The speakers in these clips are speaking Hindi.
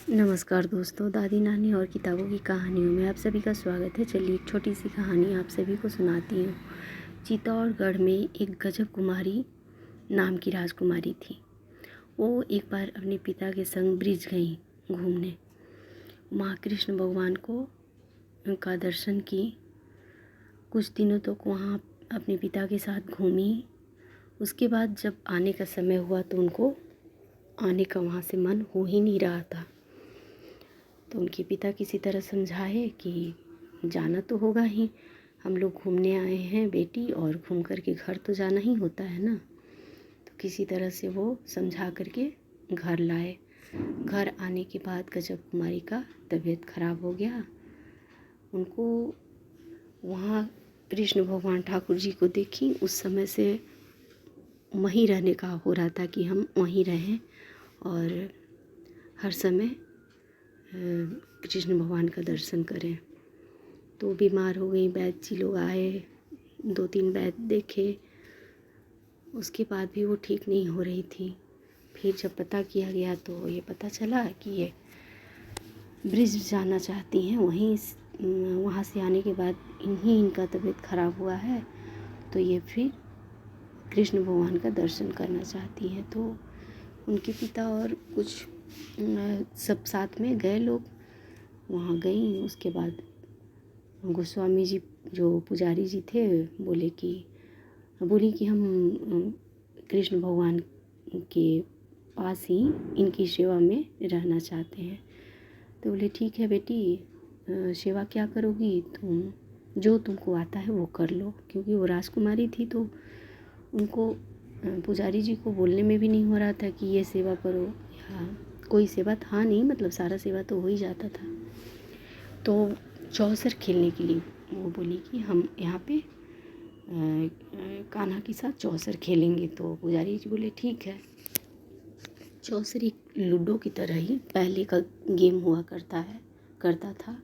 नमस्कार दोस्तों, दादी नानी और किताबों की कहानियों में आप सभी का स्वागत है। चलिए एक छोटी सी कहानी आप सभी को सुनाती हूँ। चित्तौड़गढ़ में एक गजब कुमारी नाम की राजकुमारी थी। वो एक बार अपने पिता के संग ब्रिज गई घूमने। माँ कृष्ण भगवान को उनका दर्शन की। कुछ दिनों तक वहाँ अपने पिता के साथ घूमी। उसके बाद जब आने का समय हुआ तो उनको आने का वहाँ से मन हो ही नहीं रहा था। तो उनके पिता किसी तरह समझाए कि जाना तो होगा ही, हम लोग घूमने आए हैं बेटी, और घूम कर के घर तो जाना ही होता है ना। तो किसी तरह से वो समझा करके घर लाए। घर आने के बाद गजब कुमारी का तबीयत खराब हो गया। उनको वहाँ कृष्ण भगवान ठाकुर जी को देखी। उस समय से वहीं रहने का हो रहा था कि हम वहीं रहें और हर समय कृष्ण भगवान का दर्शन करें। तो बीमार हो गई। वैद्य जी लोग आए, 2-3 वैद्य देखे, उसके बाद भी वो ठीक नहीं हो रही थी। फिर जब पता किया गया तो ये पता चला कि ये ब्रिज जाना चाहती हैं। वहाँ से आने के बाद इनका तबीयत खराब हुआ है, तो ये फिर कृष्ण भगवान का दर्शन करना चाहती हैं। तो उनके पिता और कुछ सब साथ में गए लोग, वहाँ गई। उसके बाद गोस्वामी जी जो पुजारी जी थे बोली कि हम कृष्ण भगवान के पास ही इनकी सेवा में रहना चाहते हैं। तो बोले ठीक है बेटी, सेवा क्या करोगी तुम, जो तुमको आता है वो कर लो। क्योंकि वो राजकुमारी थी तो उनको पुजारी जी को बोलने में भी नहीं हो रहा था कि ये सेवा करो, या कोई सेवा था नहीं, मतलब सारा सेवा तो हो ही जाता था। तो चौसर खेलने के लिए वो बोली कि हम यहाँ पे कान्हा के साथ चौसर खेलेंगे। तो पुजारी जी बोले ठीक है। चौसर एक लूडो की तरह ही पहले का गेम हुआ करता था।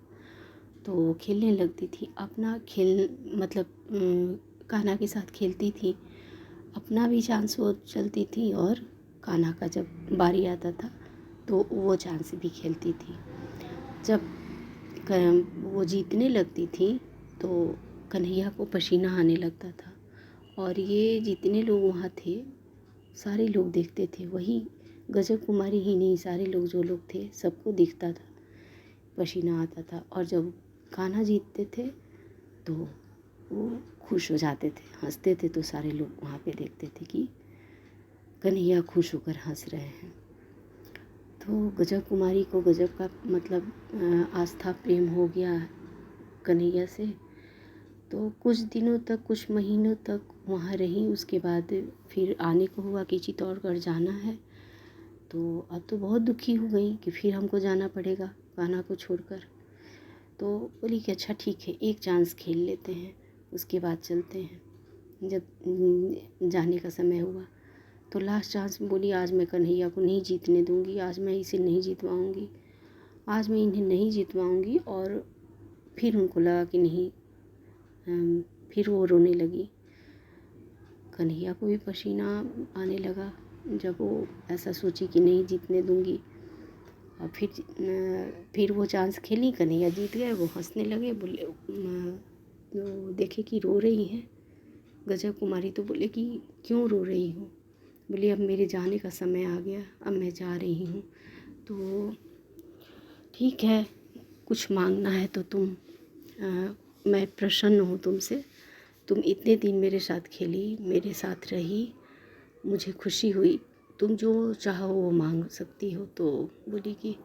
तो खेलने लगती थी, अपना खेल मतलब कान्हा के साथ खेलती थी, अपना भी चांस वो चलती थी, और कान्हा का जब बारी आता था तो वो चांस भी खेलती थी। जब वो जीतने लगती थी तो कन्हैया को पसीना आने लगता था, और ये जितने लोग वहाँ थे सारे लोग देखते थे। वही गजब कुमारी ही नहीं, सारे लोग जो लोग थे सबको दिखता था, पसीना आता था। और जब कान्हा जीतते थे तो वो खुश हो जाते थे, हंसते थे। तो सारे लोग वहाँ पे देखते थे कि कन्हैया खुश होकर हंस रहे हैं। तो गजब कुमारी को गजब का मतलब आस्था प्रेम हो गया कन्हैया से। तो कुछ दिनों तक, कुछ महीनों तक वहाँ रही। उसके बाद फिर आने को हुआ कि चित्तौड़गढ़ जाना है। तो अब तो बहुत दुखी हो गई कि फिर हमको जाना पड़ेगा कान्हा को छोड़कर। तो बोली कि अच्छा ठीक है, एक चांस खेल लेते हैं, उसके बाद चलते हैं। जब जाने का समय हुआ तो लास्ट चांस में बोली आज मैं कन्हैया को नहीं जीतने दूंगी, आज मैं इसे नहीं जितवाऊंगी, आज मैं इन्हें नहीं जितवाऊंगी। और फिर उनको लगा कि नहीं, फिर वो रोने लगी। कन्हैया को भी पसीना आने लगा जब वो ऐसा सोची कि नहीं जीतने दूंगी। और फिर वो चांस खेली, कन्हैया जीत गए। वो हंसने लगे, बोले तो देखे कि रो रही हैं गजब कुमारी। तो बोले कि क्यों रो रही हो? बोली अब मेरे जाने का समय आ गया, अब मैं जा रही हूँ। तो ठीक है, कुछ मांगना है तो मैं प्रसन्न हूँ तुमसे। तुम इतने दिन मेरे साथ खेली, मेरे साथ रही, मुझे खुशी हुई, तुम जो चाहो वो मांग सकती हो। तो बोली कि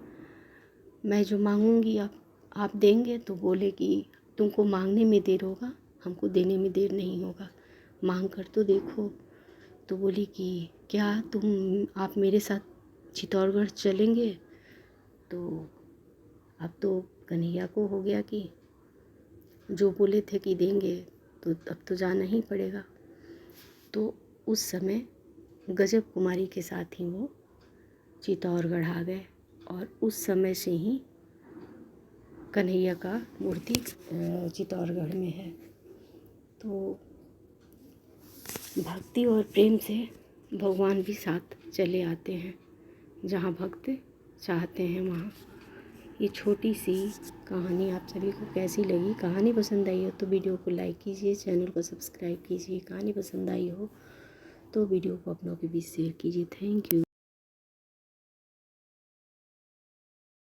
मैं जो मांगूंगी आप देंगे? तो बोले कि तुमको मांगने में देर होगा, हमको देने में देर नहीं होगा, मांग कर तो देखो। तो बोली कि क्या आप मेरे साथ चित्तौड़गढ़ चलेंगे? तो अब तो कन्हैया को हो गया कि जो बोले थे कि देंगे तो अब तो जाना ही पड़ेगा। तो उस समय गजब कुमारी के साथ ही वो चित्तौड़गढ़ आ गए, और उस समय से ही कन्हैया का मूर्ति चित्तौड़गढ़ में है। तो भक्ति और प्रेम से भगवान भी साथ चले आते हैं। जहाँ भक्त चाहते हैं वहाँ। ये छोटी सी कहानी आप सभी को कैसी लगी? कहानी पसंद आई हो तो वीडियो को लाइक कीजिए, चैनल को सब्सक्राइब कीजिए। कहानी पसंद आई हो तो वीडियो को अपनों के बीच शेयर कीजिए। Thank you.